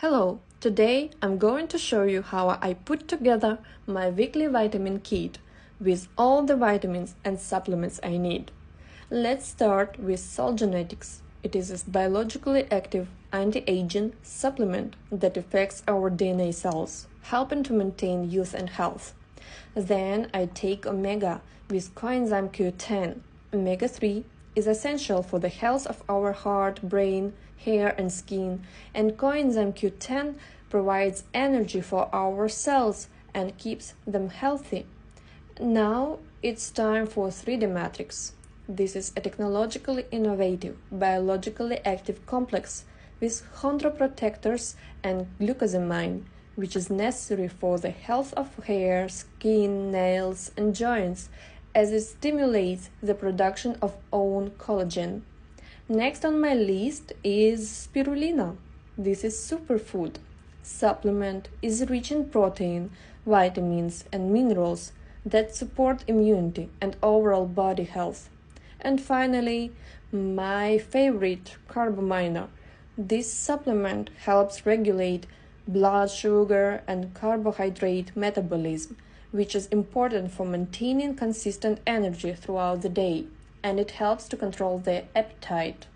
Hello, today I'm going to show you how I put together my weekly vitamin kit with all the vitamins and supplements I need. Let's start with Solgenetics. It is a biologically active anti-aging supplement that affects our DNA cells, helping to maintain youth and health. Then I take Omega with coenzyme Q10. Omega-3 is essential for the health of our heart, brain, hair and skin, and coenzyme Q10 provides energy for our cells and keeps them healthy. Now it's time for 3D Matrix. This is a technologically innovative, biologically active complex with chondroprotectors and glucosamine, which is necessary for the health of hair, skin, nails, and joints, as it stimulates the production of own collagen. Next on my list is spirulina. This is superfood. Supplement is rich in protein, vitamins, and minerals that support immunity and overall body health. And finally, my favorite, Carbaminer. This supplement helps regulate blood sugar and carbohydrate metabolism, which is important for maintaining consistent energy throughout the day, and it helps to control the appetite.